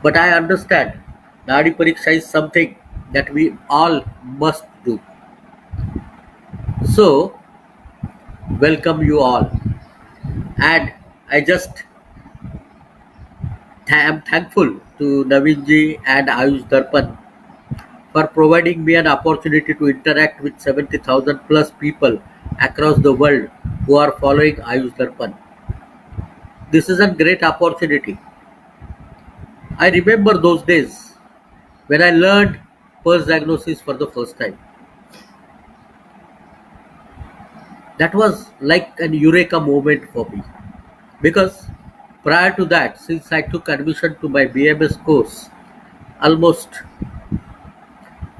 but I understand Nadi Pariksha is something that we all must do. So, welcome you all. And I just am thankful to Naveen ji and Ayush Darpan for providing me an opportunity to interact with 70,000 plus people across the world who are following Ayush Darpan. This is a great opportunity. I remember those days when I learned pulse diagnosis for the first time. That was like an eureka moment for me because prior to that, since I took admission to my BMS course almost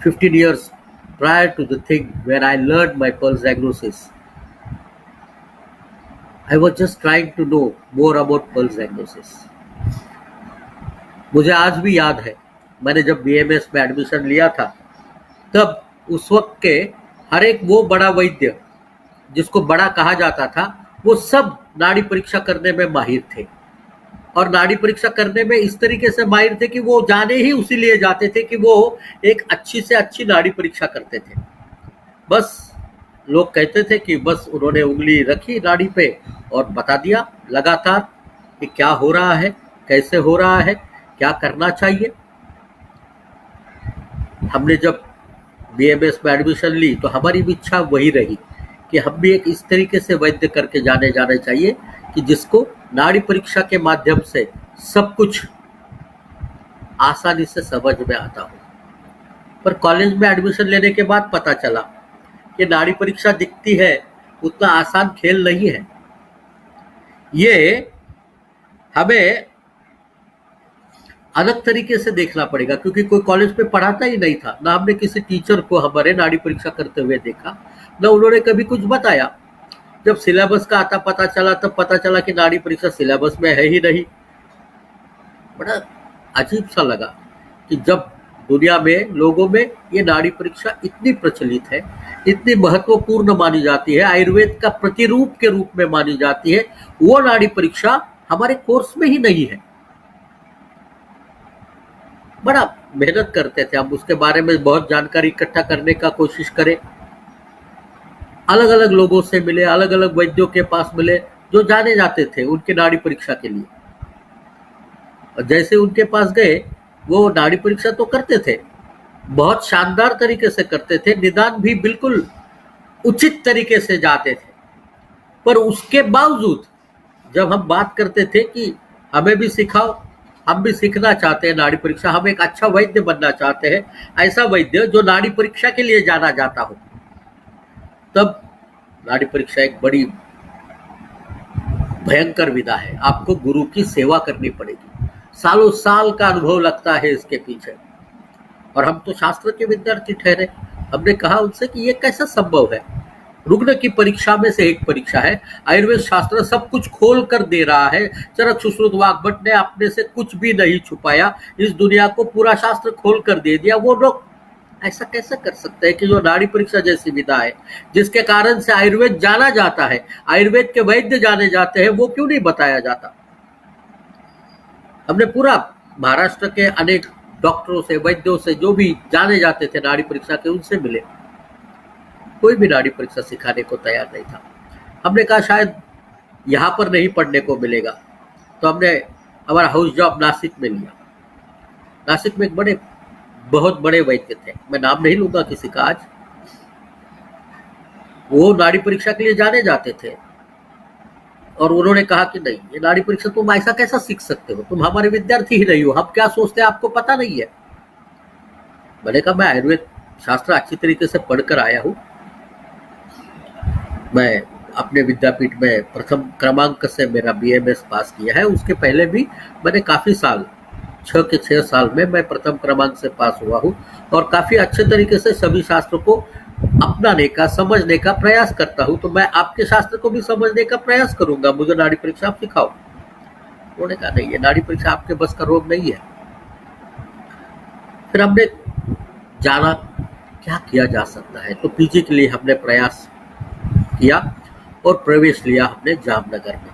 15 years prior to the thing where I learned my pulse diagnosis, I was just trying to know more about pulse diagnosis. मुझे आज भी याद है मैंने जब BMS में admission लिया था तब उस वक्त के हर एक वो बड़ा वैद्य जिसको बड़ा कहा जाता था वो सब नाड़ी परीक्षा करने में माहिर थे और नाड़ी परीक्षा करने में इस तरीके से माहिर थे कि वो जाने ही उसी लिए जाते थे कि वो एक अच्छी से अच्छी नाड़ी परीक्षा करते थे। बस लोग कहते थे कि बस उन्होंने उंगली रखी नाड़ी पे और बता दिया लगातार कि क्या हो रहा है, कैसे हो रहा है, क्या करना चाहिए। हमने जब बीएमएस में एडमिशन ली तो हमारी भी इच्छा वही रही कि हम भी एक इस तरीके से वैद्य करके जाने चाहिए कि जिसको नाड़ी परीक्षा के माध्यम से सब कुछ आसानी से समझ में आता हो। पर कॉलेज में एडमिशन लेने के बाद पता चला कि नाड़ी परीक्षा दिखती है उतना आसान खेल नहीं है। ये हमें अलग तरीके से देखना पड़ेगा क्योंकि कोई कॉलेज में पढ़ाता ही नहीं था, ना हमने किसी टीचर को हमारे नाड़ी परीक्षा करते हुए देखा, ना उन्होंने कभी कुछ बताया। जब सिलेबस का आता पता चला तब पता चला कि नाड़ी परीक्षा सिलेबस में है ही नहीं। बड़ा अजीब सा लगा कि जब दुनिया में लोगों में ये नाड़ी परीक्षा इतनी प्रचलित है, इतनी महत्वपूर्ण मानी जाती है, आयुर्वेद का प्रतिरूप के रूप में मानी जाती है, वो नाड़ी परीक्षा हमारे कोर्स में ही नहीं है। बड़ा मेहनत करते थे हम उसके बारे में बहुत जानकारी इकट्ठा करने का कोशिश करें, अलग अलग लोगों से मिले, अलग अलग वैद्यों के पास मिले जो जाने जाते थे उनके नाड़ी परीक्षा के लिए। और जैसे उनके पास गए वो नाड़ी परीक्षा तो करते थे, बहुत शानदार तरीके से करते थे, निदान भी बिल्कुल उचित तरीके से जाते थे। पर उसके बावजूद जब हम बात करते थे कि हमें भी सिखाओ, हम भी सीखना चाहते हैं नाड़ी परीक्षा, हम एक अच्छा वैद्य बनना चाहते हैं, ऐसा वैद्य जो नाड़ी परीक्षा के लिए जाना जाता हो, तब नाड़ी परीक्षा एक बड़ी भयंकर विधा है। आपको गुरु की सेवा करनी पड़ेगी, सालों साल का अनुभव लगता है इसके पीछे। और हम तो शास्त्र के विद्यार्थी ठहरे। हमने कहा उनसे कि ये कैसा संभव है, रुग्ण की परीक्षा में से एक परीक्षा है, आयुर्वेद शास्त्र सब कुछ खोल कर दे रहा है, चरक सुश्रुत वाग्भट ने अपने से कुछ भी नहीं छुपाया, इस दुनिया को पूरा शास्त्र खोल कर दे दिया। वो लोग ऐसा कैसे कर सकते हैं कि जो नाड़ी परीक्षा जैसी विधा है जिसके कारण से आयुर्वेद जाना जाता है, आयुर्वेद के वैद्य जाने जाते हैं, वो क्यों नहीं बताया जाता। हमने पूरा महाराष्ट्र के अनेक डॉक्टरों से, वैद्यों से, जो भी जाने जाते थे नाड़ी परीक्षा के, उनसे मिले, कोई भी नाड़ी परीक्षा सिखाने को तैयार नहीं था। हमने कहा शायद यहाँ पर नहीं पढ़ने को मिलेगा, तो हमने हमारा हाउस जॉब नासिक में लिया। नासिक में एक बहुत बड़े वैद्य थे, मैं नाम नहीं लूंगा किसी का आज, वो नाड़ी परीक्षा के लिए जाने जाते थे और उन्होंने कहा कि नहीं, ये नाड़ी परीक्षा तुम ऐसा कैसा सीख सकते हो, तुम हमारे विद्यार्थी ही नहीं हो, हम क्या सोचते हैं आपको पता नहीं है। मैंने कहा मैं आयुर्वेद शास्त्र अच्छी तरीके से पढ़कर आया हूँ, मैं अपने विद्यापीठ में प्रथम क्रमांक से मेरा बीएमएस पास किया है, उसके पहले भी मैंने काफ़ी साल, 6 साल में मैं प्रथम क्रमांक से पास हुआ हूँ और काफ़ी अच्छे तरीके से सभी शास्त्रों को अपनाने का, समझने का प्रयास करता हूँ। तो मैं आपके शास्त्र को भी समझने का प्रयास करूंगा, मुझे नाड़ी परीक्षा आप सिखाओ। उन्होंने कहा नहीं, ये नाड़ी परीक्षा आपके बस का रोग नहीं है। फिर हमने जाना क्या किया जा सकता है, तो पीजी के लिए हमने प्रयास किया और प्रवेश लिया हमने जामनगर में।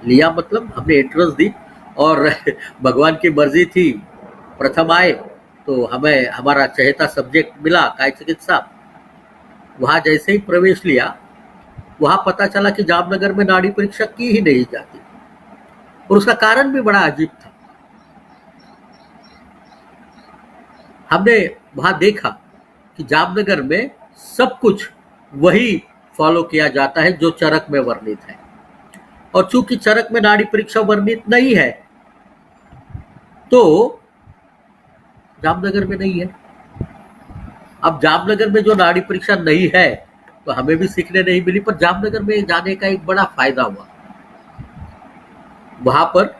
लिया मतलब हमने एंट्रेंस दी और भगवान की मर्जी थी, प्रथम आए तो हमें हमारा चहेता सब्जेक्ट मिला काय चिकित्सा। वहां जैसे ही प्रवेश लिया, वहां पता चला कि जामनगर में नाड़ी परीक्षा की ही नहीं जाती, और उसका कारण भी बड़ा अजीब था। हमने वहां देखा कि जामनगर में सब कुछ वही फॉलो किया जाता है जो चरक में वर्णित है, और चूंकि चरक में नाड़ी परीक्षा वर्णित नहीं है तो जामनगर में नहीं है। अब जामनगर में जो नाड़ी परीक्षा नहीं है तो हमें भी सीखने नहीं मिली, पर जामनगर में जाने का एक बड़ा फायदा हुआ। वहां पर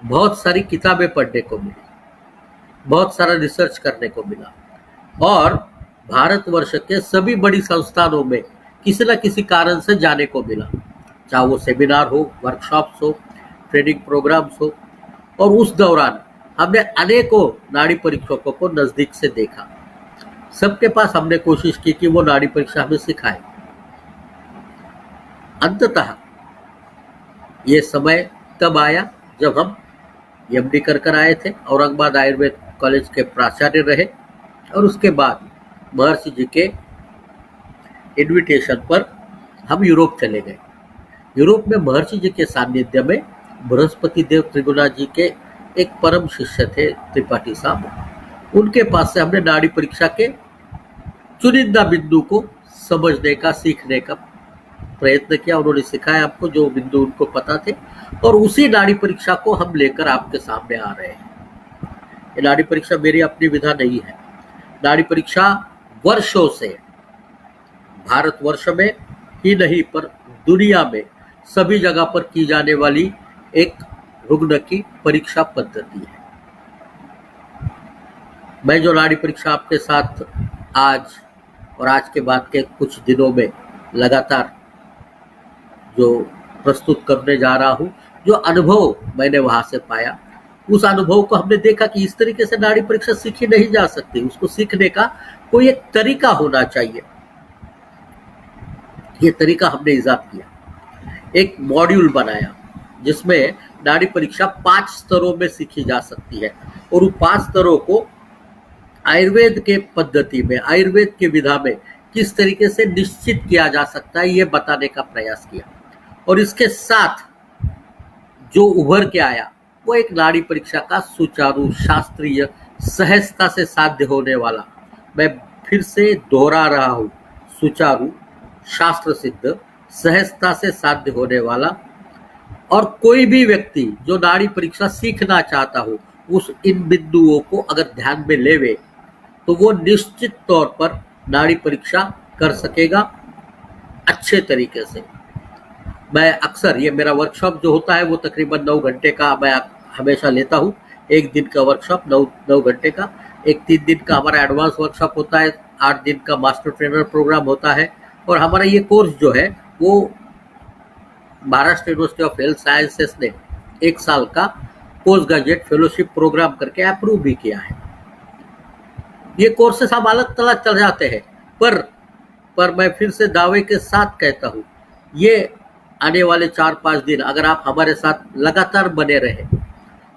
बहुत सारी किताबें पढ़ने को मिली, बहुत सारा रिसर्च करने को मिला, और भारतवर्ष के सभी बड़ी संस्थानों में किसी न किसी कारण से जाने को मिला, चाहे वो सेमिनार हो, वर्कशॉप्स हो, ट्रेनिंग प्रोग्राम्स हो। और उस दौरान हमने अनेकों नाड़ी परीक्षकों को नजदीक से देखा। सबके पास हमने कोशिश की कि वो नाड़ी परीक्षा हमें सिखाए। अंततः ये समय तब आया जब हम एमडी कर आए थे, औरंगाबाद आयुर्वेद कॉलेज के प्राचार्य रहे, और उसके बाद महर्षि जी के इनविटेशन पर हम यूरोप चले गए। यूरोप में महर्षि जी के सानिध्य में बृहस्पति देव त्रिगुणा जी के एक परम शिष्य थे, त्रिपाठी साहब। उनके पास से हमने नाड़ी परीक्षा के चुनिंदा बिंदु को समझने का, सीखने का प्रयत्न किया। उन्होंने सिखाया आपको जो बिंदु उनको पता थे, और उसी नाड़ी परीक्षा को हम लेकर आपके सामने आ रहे हैं। ये नाड़ी परीक्षा मेरी अपनी विधा नहीं है। नाड़ी परीक्षा वर्षों से भारतवर्ष में ही नहीं पर दुनिया में सभी जगह पर की जाने वाली एक रुग्ण की परीक्षा पद्धति है। मैं जो नाड़ी परीक्षा आपके साथ आज और आज के बाद के कुछ दिनों में लगातार जो प्रस्तुत करने जा रहा हूँ, जो अनुभव मैंने वहां से पाया, उस अनुभव को हमने देखा कि इस तरीके से नाड़ी परीक्षा सीखी नहीं जा सकती। उसको सीखने का कोई एक तरीका होना चाहिए। ये तरीका हमने इजाद किया, एक मॉड्यूल बनाया जिसमें नाड़ी परीक्षा 5 स्तरों में सीखी जा सकती है, और उन 5 स्तरों को आयुर्वेद के पद्धति में, आयुर्वेद की विधा में किस तरीके से निश्चित किया जा सकता है, ये बताने का प्रयास किया। और इसके साथ जो उभर के आया वो एक नाड़ी परीक्षा का सुचारू, शास्त्रीय, सहजता से साध्य होने वाला, मैं फिर से दोहरा रहा हूँ, सुचारू, शास्त्र सिद्ध, सहजता से साध्य होने वाला, और कोई भी व्यक्ति जो नाड़ी परीक्षा सीखना चाहता हो उस इन बिंदुओं को अगर ध्यान में लेवे तो वो निश्चित तौर पर नाड़ी परीक्षा कर सकेगा अच्छे तरीके से। मैं अक्सर, ये मेरा वर्कशॉप जो होता है वो तकरीबन 9 घंटे का मैं हमेशा लेता हूँ। एक दिन का वर्कशॉप 9 घंटे का, एक 3 दिन का हमारा एडवांस वर्कशॉप होता है, 8 दिन का मास्टर ट्रेनर प्रोग्राम होता है, और हमारा ये कोर्स जो है वो Maharashtra university of health sciences ने 1 साल का पोस्ट ग्रेजुएट फेलोशिप प्रोग्राम करके अप्रूव भी किया है। ये कोर्सेस हम अलग तलग चल जाते हैं, पर मैं फिर से दावे के साथ कहता हूँ, ये आने वाले 4-5 दिन अगर आप हमारे साथ लगातार बने रहे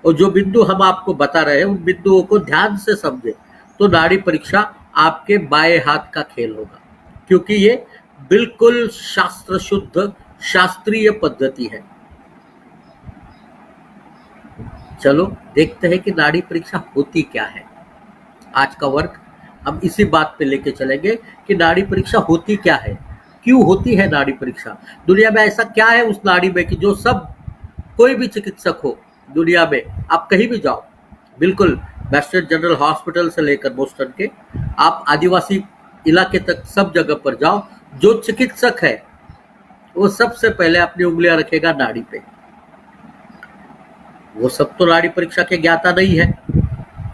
और जो बिंदु हम आपको बता रहे हैं उन बिंदुओं को ध्यान से समझे तो नाड़ी परीक्षा आपके बाएं हाथ का खेल होगा, क्योंकि ये बिल्कुल शास्त्र शुद्ध शास्त्रीय पद्धति है। चलो देखते हैं कि नाड़ी परीक्षा होती क्या है। आज का वर्क हम इसी बात पे लेके चलेंगे कि नाड़ी परीक्षा होती क्या है, क्यों होती है नाड़ी परीक्षा, दुनिया में ऐसा क्या है उस नाड़ी में कि जो सब, कोई भी चिकित्सक हो दुनिया में, आप कहीं भी जाओ, बिल्कुल वेस्टर्न जनरल हॉस्पिटल से लेकर बोस्टन के, आप आदिवासी इलाके तक सब जगह पर जाओ, जो चिकित्सक है वो सबसे पहले अपनी उंगलियां रखेगा नाड़ी पे। वो सब तो नाड़ी परीक्षा के ज्ञाता नहीं है,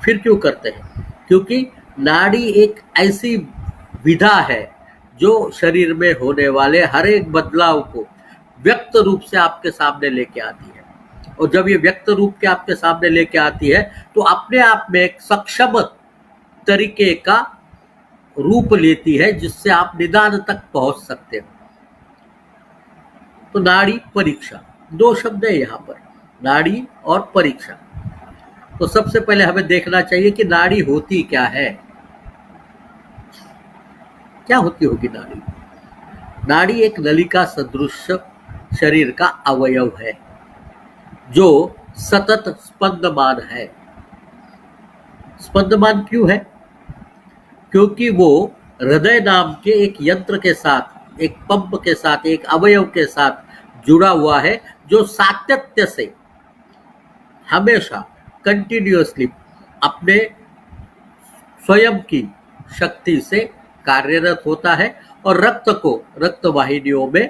फिर क्यों करते हैं? क्योंकि नाड़ी एक ऐसी विधा है जो शरीर में होने वाले हर एक बदलाव को व्यक्त रूप से आपके सामने लेके आती है, और जब ये व्यक्त रूप के आपके सामने लेके आती है तो अपने आप में एक सक्षम तरीके का रूप लेती है जिससे आप निदान तक पहुंच सकते हो। तो नाड़ी परीक्षा, 2 शब्द है यहाँ पर, नाड़ी और परीक्षा। तो सबसे पहले हमें देखना चाहिए कि नाड़ी होती क्या है। क्या होती होगी नाड़ी? नाड़ी एक नलिका सदृश शरीर का अवयव है जो सतत स्पंदमान है। स्पंदमान क्यों है? क्योंकि वो हृदय नाम के एक यंत्र के साथ, एक पंप के साथ, एक अवयव के साथ जुड़ा हुआ है जो सातत्य से हमेशा कंटिन्यूअसली अपने स्वयं की शक्ति से कार्यरत होता है और रक्त को रक्त वाहिनियों में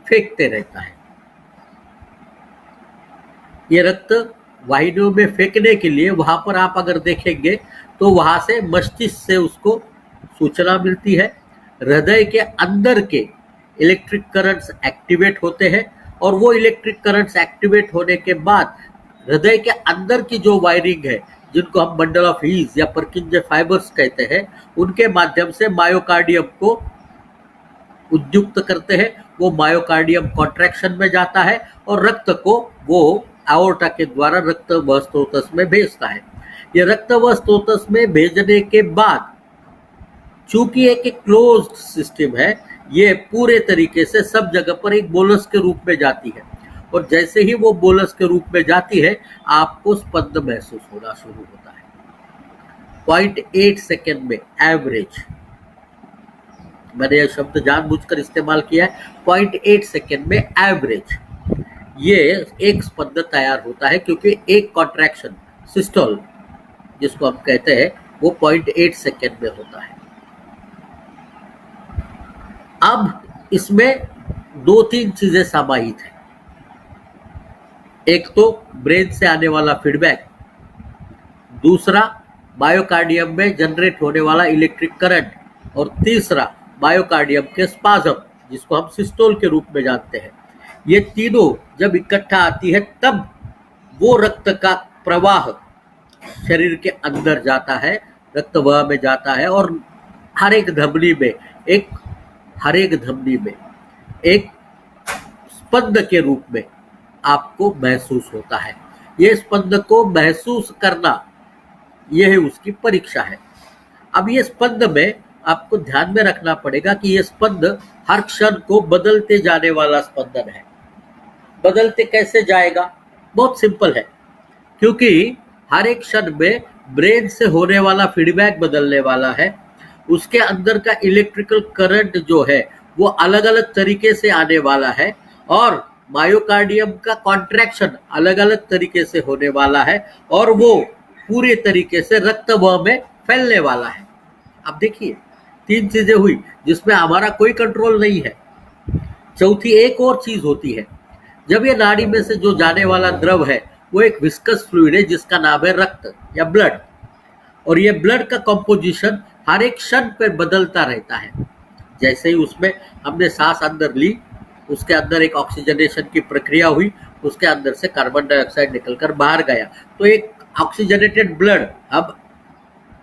फेंकते रहता है। ये रक्त वाहिनियों में फेंकने के लिए वहां पर आप अगर देखेंगे तो वहां से मस्तिष्क से उसको सूचना मिलती है। हृदय के अंदर के इलेक्ट्रिक करंट्स एक्टिवेट होते हैं और वो इलेक्ट्रिक करंट्स एक्टिवेट होने के बाद हृदय के अंदर की जो वायरिंग है, जिनको हम बंडल ऑफ हीज या परकिंजे फाइबर्स कहते हैं, उनके माध्यम से मायोकार्डियम को उद्युक्त करते हैं। वो मायोकार्डियम कॉन्ट्रैक्शन में जाता है और रक्त को वो एओर्टा के द्वारा रक्त वह स्रोतस में भेजता है। ये रक्त वह स्रोतस में भेजने के बाद चूंकि एक क्लोज्ड सिस्टम है, ये पूरे तरीके से सब जगह पर एक बोलस के रूप में जाती है और जैसे ही वो बोलस के रूप में जाती है आपको स्पंद महसूस होना शुरू होता है। 0.8 सेकेंड में एवरेज, मैंने यह शब्द जानबूझकर इस्तेमाल किया है, 0.8 सेकेंड में एवरेज ये एक स्पंद तैयार होता है, क्योंकि एक कॉन्ट्रैक्शन सिस्टोल जिसको हम कहते हैं वो 0.8 सेकेंड में होता है। अब इसमें दो तीन चीजें समाहित हैं। एक तो ब्रेन से आने वाला फीडबैक, दूसरा मायोकार्डियम में जनरेट होने वाला इलेक्ट्रिक करंट और तीसरा मायोकार्डियम के स्पाज्म जिसको हम सिस्टोल के रूप में जानते हैं। ये तीनों जब इकट्ठा आती है तब वो रक्त का प्रवाह शरीर के अंदर जाता है, रक्तवाह में जाता है और हर एक धमनी में एक स्पंद के रूप में आपको महसूस होता है। ये स्पंद को महसूस करना, यह है उसकी परीक्षा है। अब ये स्पंद में आपको ध्यान में रखना पड़ेगा कि ये स्पंद हर क्षण को बदलते जाने वाला स्पंदन है। बदलते कैसे जाएगा? बहुत सिंपल है, क्योंकि हर एक क्षण में ब्रेन से होने वाला फीडबैक बदलने वाला है। उसके अंदर का इलेक्ट्रिकल करंट जो है वो अलग अलग तरीके से आने वाला है और मायोकार्डियम का कॉन्ट्रैक्शन अलग अलग तरीके से होने वाला है और वो पूरे तरीके से रक्तवाह में फैलने वाला है। अब देखिए, तीन चीजें हुई जिसमें हमारा कोई कंट्रोल नहीं है। चौथी एक और चीज होती है, जब ये नाड़ी में से जो जाने वाला द्रव है वो एक विस्कस फ्लूइड है जिसका नाम है रक्त या ब्लड, और ये ब्लड का कंपोजिशन हर एक क्षण पर बदलता रहता है। जैसे ही उसमें हमने सांस अंदर ली, उसके अंदर एक ऑक्सीजनेशन की प्रक्रिया हुई, उसके अंदर से कार्बन डाइऑक्साइड निकलकर बाहर गया, तो एक ऑक्सीजनेटेड ब्लड अब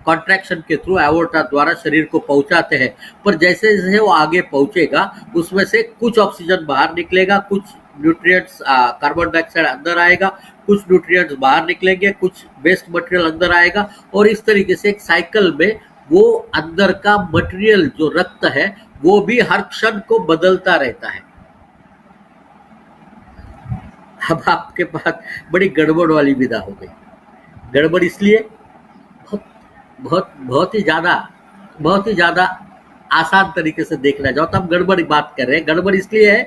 कॉन्ट्रैक्शन के थ्रू एओर्टा द्वारा शरीर को पहुंचाते हैं। पर जैसे जैसे वो आगे पहुंचेगा उसमें से कुछ ऑक्सीजन बाहर निकलेगा, कुछ न्यूट्रिएंट्स कार्बन डाइऑक्साइड अंदर आएगा, कुछ न्यूट्रिएंट्स बाहर निकलेंगे, कुछ वेस्ट मटेरियल अंदर आएगा और इस तरीके से एक साइकिल में वो अंदर का मटेरियल जो रक्त है वो भी हर क्षण को बदलता रहता है। अब आपके पास बड़ी गड़बड़ वाली विधा हो गई। गड़बड़ इसलिए बहुत ही ज्यादा आसान तरीके से देखना जाओ तो हम गड़बड़ बात कर रहे हैं। गड़बड़ इसलिए है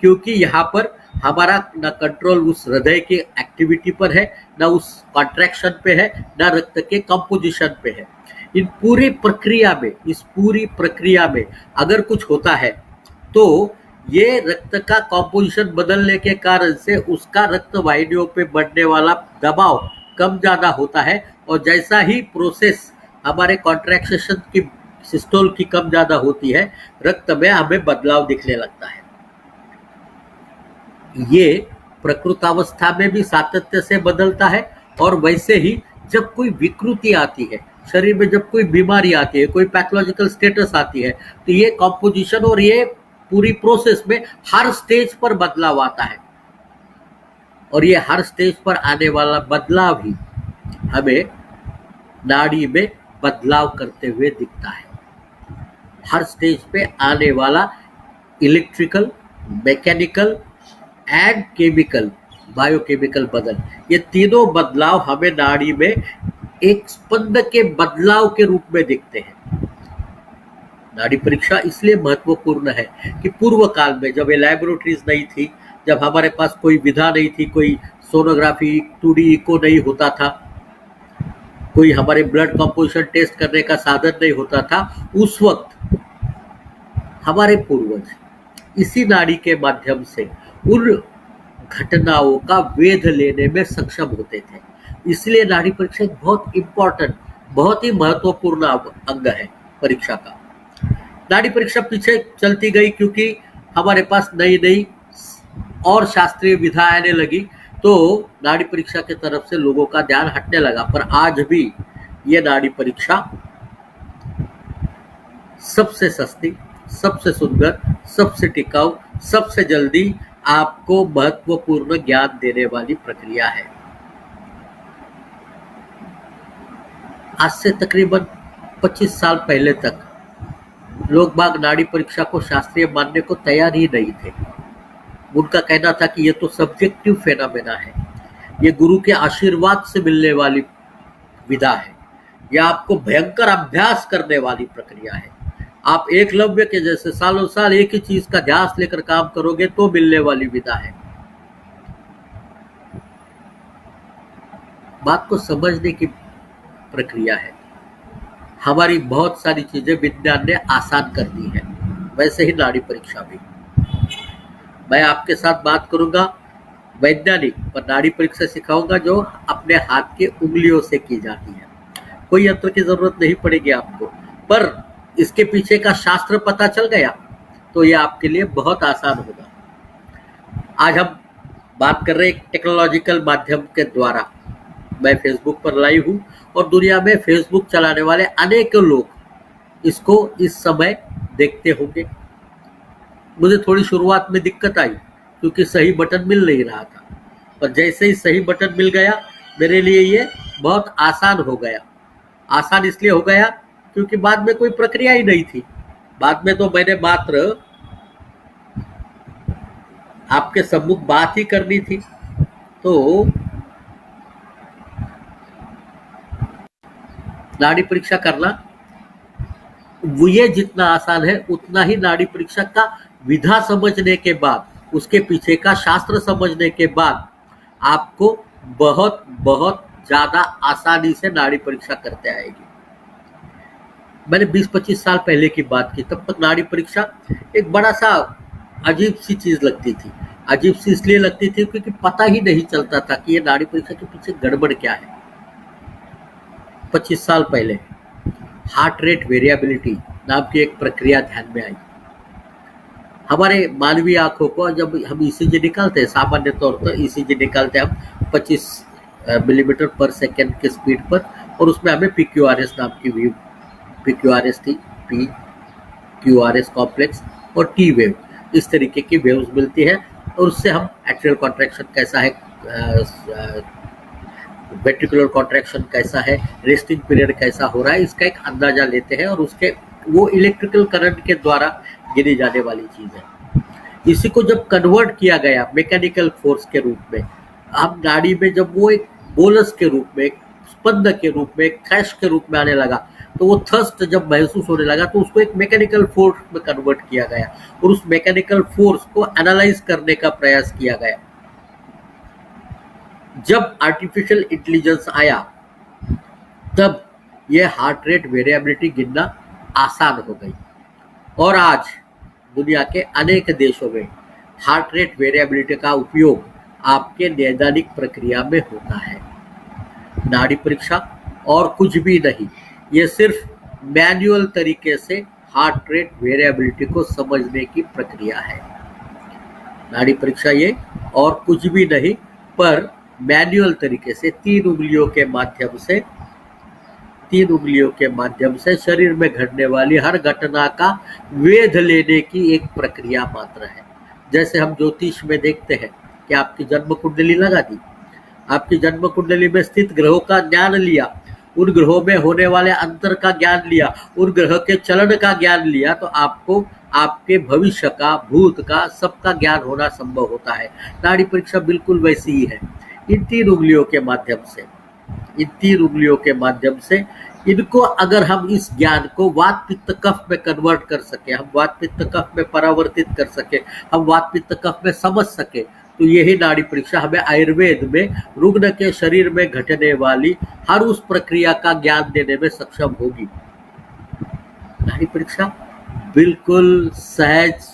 क्योंकि यहाँ पर हमारा न कंट्रोल उस हृदय के एक्टिविटी पर है, न उस कॉन्ट्रैक्शन पे है, न रक्त के कंपोजिशन पे है। इस पूरी प्रक्रिया में अगर कुछ होता है तो ये रक्त का कंपोजिशन बदलने के कारण से उसका रक्त वाहिनियों पे बढ़ने वाला दबाव कम ज्यादा होता है और जैसा ही प्रोसेस हमारे कॉन्ट्रैक्शन की सिस्टोल की कम ज्यादा होती है, रक्त में हमें बदलाव दिखने लगता है। ये प्रकृतावस्था में भी सातत्य से बदलता है और वैसे ही जब कोई विकृति आती है शरीर में, जब कोई बीमारी आती है, कोई पैथोलॉजिकल स्टेटस आती है, तो ये कॉम्पोजिशन और ये पूरी प्रोसेस में हर स्टेज पर बदलाव आता है और ये हर स्टेज पर आने वाला बदलाव ही हमें नाड़ी में बदलाव करते हुए दिखता है। हर स्टेज पे आने वाला electrical, mechanical and chemical, biochemical बदल, ये तीनों बदलाव हमें नाड़ी में एक स्पंद के बदलाव के रूप में दिखते हैं। नाड़ी परीक्षा इसलिए महत्वपूर्ण है कि पूर्व काल में जब ये लैबोरेटरीज नहीं थी, जब हमारे पास कोई विधा नहीं थी, कोई सोनोग्राफी, 2D इको नहीं होता था, कोई हमारे ब्लड कंपोजिशन टेस्ट करने का साधन नहीं होता था, उस वक्त हमारे पूर्वज इसी नाड़ी के माध्यम से उन घटनाओं का वेध लेने में सक्षम होते थे। इसलिए नाड़ी परीक्षा एक बहुत इंपॉर्टेंट, बहुत ही महत्वपूर्ण अंग है परीक्षा का। नाड़ी परीक्षा पीछे चलती गई क्योंकि हमारे पास नई नई और शास्त्रीय विधा आने लगी, तो नाड़ी परीक्षा की तरफ से लोगों का ध्यान हटने लगा। पर आज भी ये नाड़ी परीक्षा सबसे सस्ती, सबसे सुंदर, सबसे टिकाऊ, सबसे जल्दी आपको महत्वपूर्ण ज्ञान देने वाली प्रक्रिया है। आज से तकरीबन 25 साल पहले तक लोग बाग नाड़ी परीक्षा को शास्त्रीय मानने को तैयार ही नहीं थे। उनका कहना था कि ये तो सब्जेक्टिव फेनोमेना है, ये गुरु के आशीर्वाद से मिलने वाली विधा है, यह आपको भयंकर अभ्यास करने वाली प्रक्रिया है। आप एकलव्य के जैसे सालों साल एक ही चीज का ध्यास लेकर काम करोगे तो मिलने वाली विधा है। बात को समझने की प्रक्रिया है। हमारी बहुत सारी चीजें विज्ञान ने आसान कर दी है, वैसे ही नाड़ी परीक्षा भी। मैं आपके साथ बात करूंगा वैज्ञानिक पर नाड़ी परीक्षा सिखाऊंगा जो अपने हाथ के उंगलियों से की जाती है। कोई यंत्र की जरूरत नहीं पड़ेगी आपको, पर इसके पीछे का शास्त्र पता चल गया तो ये आपके लिए बहुत आसान होगा। आज हम बात कर रहे हैं टेक्नोलॉजिकल माध्यम के द्वारा। मैं फेसबुक पर लाइव हूँ और दुनिया में फेसबुक चलाने वाले अनेकों लोग इसको इस समय देखते होंगे। मुझे थोड़ी शुरुआत में दिक्कत आई क्योंकि सही बटन मिल नहीं रहा था, पर जैसे ही सही बटन मिल गया मेरे लिए ये बहुत आसान हो गया। आसान इसलिए हो गया क्योंकि बाद में कोई प्रक्रिया ही नहीं थी। बाद में तो मैंने मात्र आपके सम्मुख बात ही करनी थी, तो नाड़ी परीक्षा करना वो ये जितना आसान है उतना ही नाड़ी परीक्षा का विधा समझने के बाद, उसके पीछे का शास्त्र समझने के बाद आपको बहुत बहुत ज्यादा आसानी से नाड़ी परीक्षा करते आएगी। मैंने 20-25 साल पहले की बात की, तब तक नाड़ी परीक्षा एक बड़ा सा अजीब सी चीज लगती थी। अजीब सी इसलिए लगती थी क्योंकि पता ही नहीं चलता था कि ये नाड़ी परीक्षा के पीछे गड़बड़ क्या है। 25 साल पहले हार्ट रेट वेरिएबिलिटी नाम की एक प्रक्रिया ध्यान में आई। हमारे मानवीय आंखों को जब हम ईसीजी निकालते हैं, सामान्य तौर पर ईसीजी निकालते हैं हम 25 मिलीमीटर पर सेकेंड के स्पीड पर, और उसमें हमें PQRS नाम की वेव, PQRS थी, PQRS कॉम्प्लेक्स और T वेव, इस तरीके की वेव्स मिलती है। और उससे हम एट्रियल कॉन्ट्रैक्शन कैसा है, वेंट्रिकुलर कॉन्ट्रैक्शन कैसा है, रेस्टिंग पीरियड कैसा हो रहा है, इसका एक अंदाजा लेते हैं। और उसके वो इलेक्ट्रिकल करंट के द्वारा गिनी जाने वाली चीज है। इसी को जब कन्वर्ट किया गया मैकेनिकल फोर्स के रूप में, हम गाड़ी में जब वो एक बोलस के रूप में, एक स्पंद के रूप में, एक क्रैश के रूप में आने लगा, तो वो थर्स्ट जब महसूस होने लगा तो उसको एक मैकेनिकल फोर्स में कन्वर्ट किया गया और उस मैकेनिकल फोर्स को एनालाइज करने का प्रयास किया गया। जब आर्टिफिशियल इंटेलिजेंस आया तब ये हार्ट रेट वेरिएबिलिटी गिनना आसान हो गई और आज दुनिया के अनेक देशों में हार्ट रेट वेरिएबिलिटी का उपयोग आपके नैदानिक प्रक्रिया में होता है। नाड़ी परीक्षा और कुछ भी नहीं, ये सिर्फ मैन्युअल तरीके से हार्ट रेट वेरिएबिलिटी को समझने की प्रक्रिया है। नाड़ी परीक्षा ये और कुछ भी नहीं, पर मैन्युअल तरीके से तीन उंगलियों के माध्यम से शरीर में घटने वाली हर घटना का वेध लेने की एक प्रक्रिया मात्र है। जैसे हम ज्योतिष में देखते हैं कि आपकी जन्म कुंडली लगा दी, आपकी जन्म कुंडली में स्थित ग्रहों का ज्ञान लिया, उन ग्रहों में होने वाले अंतर का ज्ञान लिया, उन ग्रह के चलन का ज्ञान लिया, तो आपको आपके भविष्य का, भूत का, सबका ज्ञान होना संभव होता है। नाड़ी परीक्षा बिल्कुल वैसी ही है। इन 3 उंगलियों के माध्यम से, इन 3 उंगलियों के माध्यम से इनको अगर हम इस ज्ञान को वात पित्त कफ में कन्वर्ट कर सके, हम वात पित्त कफ में परावर्तित कर सके, हम वात पित्त कफ में समझ सके, तो यही नाड़ी परीक्षा हमें आयुर्वेद में रुग्ण के शरीर में घटने वाली हर उस प्रक्रिया का ज्ञान देने में सक्षम होगी। नाड़ी परीक्षा बिल्कुल सहज,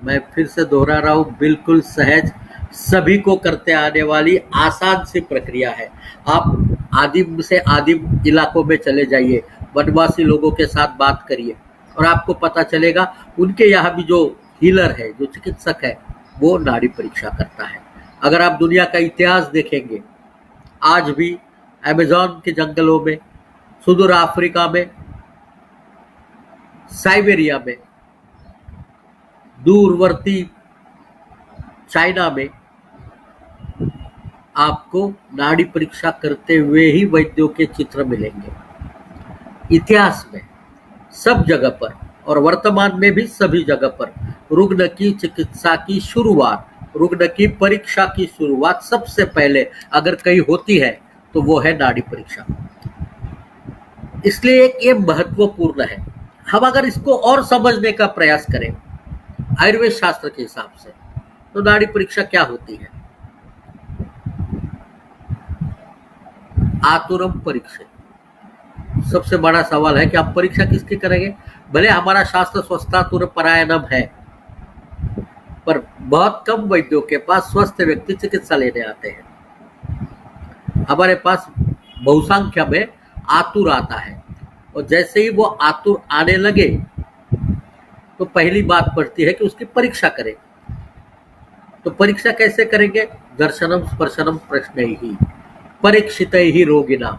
मैं फिर से दोहरा रहा हूँ, बिल्कुल सहज, सभी को करते आने वाली आसान सी प्रक्रिया है। आप आदिम से आदिम इलाकों में चले जाइए, वनवासी लोगों के साथ बात करिए और आपको पता चलेगा उनके यहाँ भी जो हीलर है, जो चिकित्सक है, वो नाड़ी परीक्षा करता है। अगर आप दुनिया का इतिहास देखेंगे, आज भी अमेज़न के जंगलों में, सुदूर अफ्रीका में, साइबेरिया में, दूरवर्ती चाइना में आपको नाड़ी परीक्षा करते हुए ही वैद्यों के चित्र मिलेंगे। इतिहास में सब जगह पर और वर्तमान में भी सभी जगह पर रुग्ण की चिकित्सा की शुरुआत, रुग्ण की परीक्षा की शुरुआत सबसे पहले अगर कहीं होती है तो वो है नाड़ी परीक्षा। इसलिए ये महत्वपूर्ण है। हम अगर इसको और समझने का प्रयास करें आयुर्वेद शास्त्र के हिसाब से, तो नाड़ी परीक्षा क्या होती है? आतुरम परीक्षा। सबसे बड़ा सवाल है कि आप परीक्षा किसकी करेंगे? भले हमारा शास्त्र स्वस्थातुर परायणम है, पर बहुत कम वैद्यों के पास स्वस्थ व्यक्ति चिकित्सा लेने आते हैं। हमारे पास बहुसंख्या में आतुर आता है, और जैसे ही वो आतुर आने लगे तो पहली बात पड़ती है कि उसकी परीक्षा करें। तो परीक्षा कैसे करेंगे? दर्शनम स्पर्शनम प्रश्नैहि परीक्षितैहि रोगिणाम।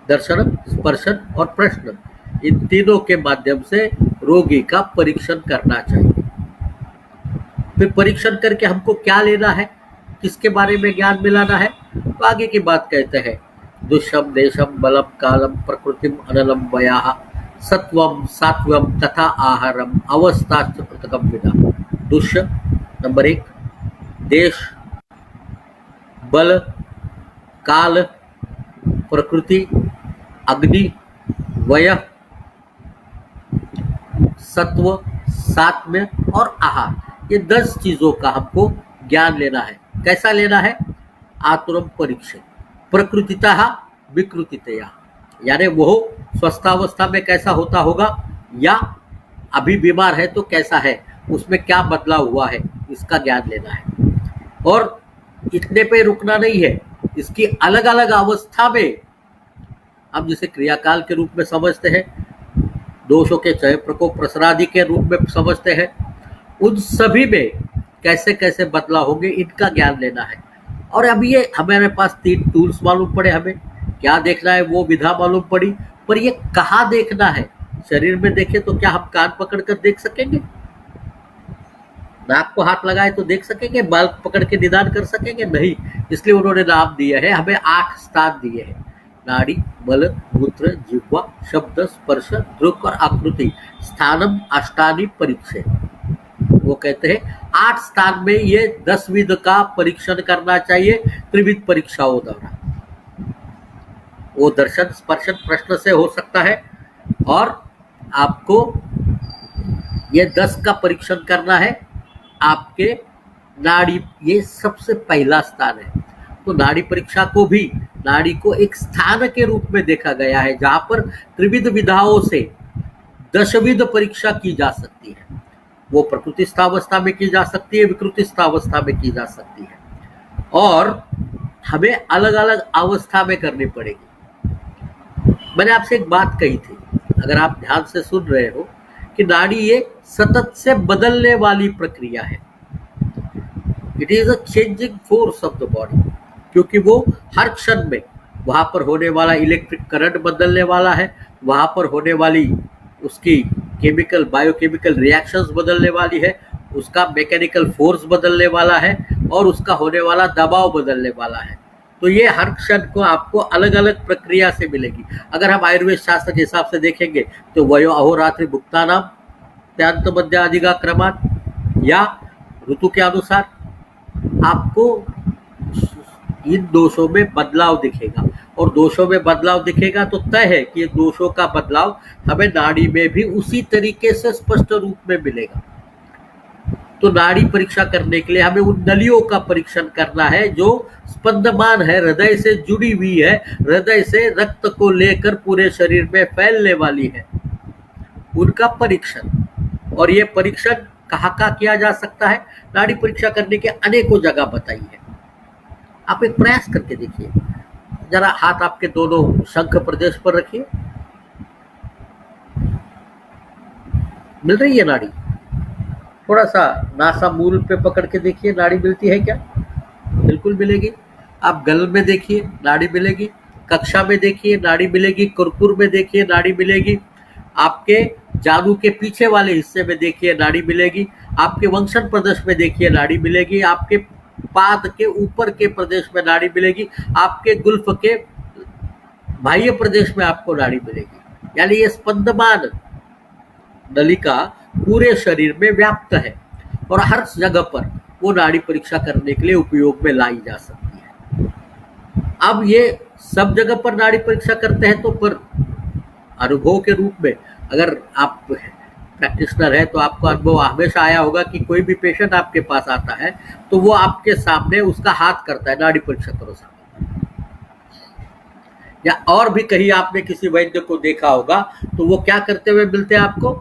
दर्शनम, स्पर्शन और प्रश्न, इन तीनों के माध्यम से रोगी का परीक्षण करना चाहिए। फिर परीक्षण करके हमको क्या लेना है, किसके बारे में ज्ञान मिलाना है, तो आगे की बात कहते हैं। दुष्यम देशम बलम कालम प्रकृतिम अनलम वयाः सत्वम सात्वम तथा आहारम अवस्थाश्च पृथकम विदा। दुष्य नंबर 1, देश, बल, काल, प्रकृति, अग्नि, वय, सत्व, सात्म्य और आहार, ये 10 चीजों का हमको ज्ञान लेना है। कैसा लेना है? आतुरम परीक्षे प्रकृतितः विकृतितया, यानी वो स्वस्थावस्था में कैसा होता होगा या अभी बीमार है तो कैसा है, उसमें क्या बदलाव हुआ है, इसका ज्ञान लेना है। और इतने पे रुकना नहीं है, इसकी अलग अलग अवस्था में हम जिसे क्रियाकाल के रूप में समझते हैं, दोषों के क्षय प्रकोप प्रसरादि के रूप में समझते हैं, उन सभी में कैसे कैसे बदलाव होंगे, इनका ज्ञान लेना है। और अब ये हमारे पास 3 टूल्स मालूम पड़े, हमें क्या देखना है वो विधा मालूम पड़ी, पर ये कहाँ देखना है? शरीर में देखे तो क्या हम कान पकड़ कर देख सकेंगे? नाक को हाथ लगाए तो देख सकेंगे? बाल पकड़ के निदान कर सकेंगे? नहीं। इसलिए उन्होंने नाम दिए हैं, हमें 8 स्थान दिए हैं। नाड़ी, मल, मूत्र, जिह्वा, शब्द, स्पर्श, दृक् और आकृति, स्थानम अष्टानि परीक्षे। वो कहते हैं 8 स्थान में ये 10 विध का परीक्षण करना चाहिए त्रिविध परीक्षाओं द्वारा। वो दर्शन, स्पर्शन, प्रश्न से हो सकता है, और आपको ये 10 का परीक्षण करना है आपके नाड़ी, ये सबसे पहला स्थान है। तो नाड़ी परीक्षा को भी, नाड़ी को एक स्थान के रूप में देखा गया है जहां पर त्रिविध विधाओं से 10 विध परीक्षा की जा सकती है। वो प्रकृतिस्थावस्था में की जा सकती है, विकृतिस्थावस्था में की जा सकती है, और हमें अलग अलग अवस्था में करनी पड़ेगी। मैंने आपसे एक बात कही थी, अगर आप ध्यान से सुन रहे हो, कि नाड़ी ये सतत से बदलने वाली प्रक्रिया है। It is a changing force of the body, क्योंकि वो हर क्षण में वहां पर होने वाला इलेक्ट्रिक करंट बदलने वाला है, वहां पर होने वाली उसकी केमिकल, बायोकेमिकल रिएक्शंस बदलने वाली है, उसका मैकेनिकल फोर्स बदलने वाला है और उसका होने वाला दबाव बदलने वाला है। तो ये हर क्षण को आपको अलग अलग प्रक्रिया से मिलेगी। अगर हम आयुर्वेद शास्त्र के हिसाब से देखेंगे तो वयो अहोरात्रि भुक्तानाम त्यांत मध्य अधिका क्रमात्, या ऋतु के अनुसार आपको इन दोषों में बदलाव दिखेगा, और दोषों में बदलाव दिखेगा तो तय है कि ये दोषों का बदलाव हमें नाड़ी में भी उसी तरीके से स्पष्ट रूप में मिलेगा। तो नाड़ी परीक्षा करने के लिए हमें उन नलियों का परीक्षण करना है जो स्पंदमान है, हृदय से जुड़ी हुई है, हृदय से रक्त को लेकर पूरे शरीर में फैलने वाली है, उनका परीक्षण। और ये परीक्षण कहाँ का किया जा सकता है? नाड़ी परीक्षा करने के अनेकों जगह बताई है। आप एक प्रयास करके देखिए, जरा हाथ आपके दोनों शंख प्रदेश पर रखिए, मिल रही है नाड़ी? थोड़ा सा नासा मूल पे पकड़ के देखिए, नाड़ी मिलती है क्या? बिल्कुल मिलेगी। आप गल में देखिए, नाड़ी मिलेगी। कक्षा में देखिए, नाड़ी मिलेगी। कुरकुर में देखिए, नाड़ी मिलेगी। आपके जादू के पीछे वाले हिस्से में देखिए, नाड़ी मिलेगी। आपके वंशन प्रदेश में देखिए, नाड़ी मिलेगी। आपके पाद के ऊपर के प्रदेश में नाड़ी मिलेगी। आपके गुल्फ के बाह्य प्रदेश में आपको नाड़ी मिलेगी। यानी ये स्पंदमान नलिका पूरे शरीर में व्याप्त है और हर जगह पर वो नाड़ी परीक्षा करने के लिए उपयोग में लाई जा सकती है। अब ये सब जगह पर नाड़ी परीक्षा करते हैं तो पर अनुभव के रूप में, अगर आप प्रैक्टिशनर है तो आपको अनुभव हमेशा आया होगा कि कोई भी पेशेंट आपके पास आता है तो वो आपके सामने उसका हाथ करता है, नाड़ी परीक्षा करो साहब। या और भी कहीं आपने किसी वैद्य को देखा होगा तो वो क्या करते हुए मिलते हैं आपको?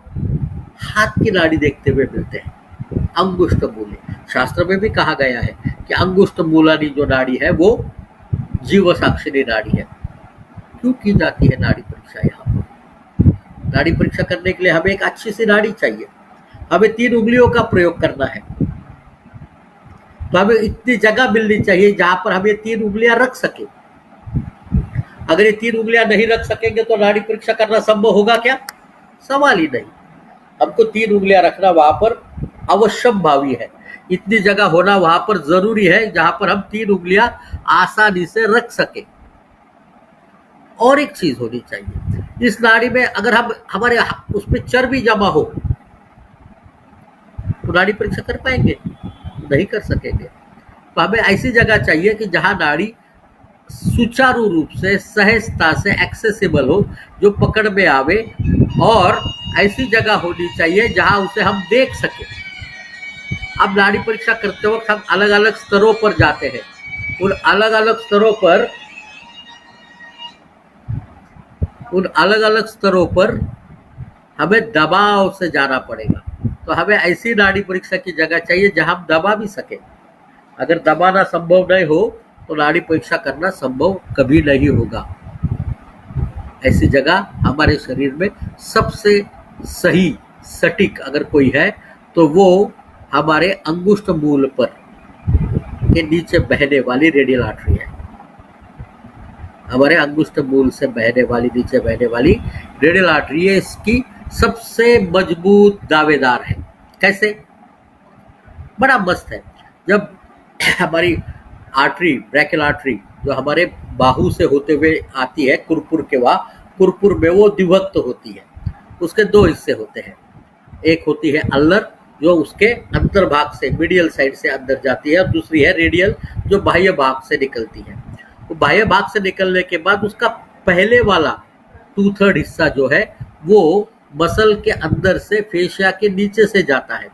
हाथ की नाड़ी देखते हुए मिलते हैं। अंगुष्ठ मूले, शास्त्र में भी कहा गया है कि अंगुष्ठ मूलानी जो नाड़ी है वो जीव साक्षिणी नाड़ी है। क्यों की जाती है नाड़ी परीक्षा? यहाँ पर नाड़ी परीक्षा करने के लिए हमें एक अच्छी सी नाड़ी चाहिए। हमें 3 उंगलियों का प्रयोग करना है, तो हमें इतनी जगह मिलनी चाहिए जहां पर हम ये 3 उंगलियां रख सके। अगर ये 3 उंगलियां नहीं रख सकेंगे तो नाड़ी परीक्षा करना संभव होगा क्या? सवाल ही नहीं। हमको 3 उंगलियां रखना वहां पर अवश्यम भावी है। इतनी जगह होना वहां पर जरूरी है जहां पर हम 3 उंगलियां आसानी से रख सके। और एक चीज होनी चाहिए, इस नाड़ी में अगर हम हमारे उसमें चर्बी जमा हो तो नाड़ी परीक्षा कर पाएंगे? नहीं कर सकेंगे। तो हमें ऐसी जगह चाहिए कि जहां नाड़ी सुचारू रूप से, सहजता से एक्सेसिबल हो, जो पकड़ में आवे, और ऐसी जगह होनी चाहिए जहां उसे हम देख सके। अब नाड़ी परीक्षा करते वक्त हम अलग अलग स्तरों पर जाते हैं। उन अलग अलग स्तरों पर हमें दबाव से जाना पड़ेगा। तो हमें ऐसी नाड़ी परीक्षा की जगह चाहिए जहां हम दबा भी सके। अगर दबाना संभव नहीं हो तो नाड़ी परीक्षा करना संभव कभी नहीं होगा। ऐसी जगह हमारे शरीर में सबसे सही सटीक अगर कोई है तो वो हमारे अंगुष्ठ मूल पर के नीचे बहने वाली रेडियल आर्टरी है। हमारे अंगुष्ठ मूल से बहने वाली, नीचे बहने वाली रेडियल आर्टरी है। इसकी सबसे मजबूत दावेदार है। कैसे? बड़ा मस्त है। जब हमारी आर्टरी, ब्रैकियल आर्टरी जो हमारे बाहु से होते हुए आती है कुरपुर के वहाँ, कुरपुर में वो द्विभक्त होती है। उसके 2 हिस्से होते हैं। एक होती है अल्लर जो उसके अंतर भाग से, मीडियल साइड से अंदर जाती है, और दूसरी है रेडियल जो बाह्य भाग से निकलती है। तो बाह्य भाग से निकलने के बाद उसका पहले वाला 2/3 हिस्सा जो है वो मसल के अंदर से फेशिया के नीचे से जाता है,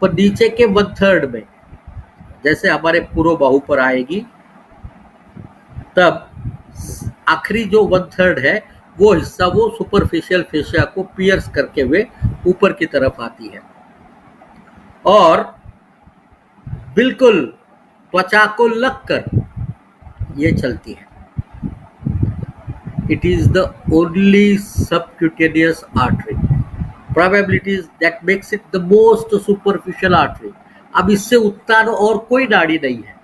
पर नीचे के 1/3 में, जैसे हमारे पूर्व बाहु पर आएगी तब आखिरी जो 1/3 है वो हिस्सा, वो सुपरफिशियल फेशिया को पियर्स करके हुए ऊपर की तरफ आती है और बिल्कुल त्वचा को लगकर ये चलती है। It is the only subcutaneous artery. Probabilities that makes it the most superficial artery. अब इससे उत्तान और कोई नाड़ी नहीं है,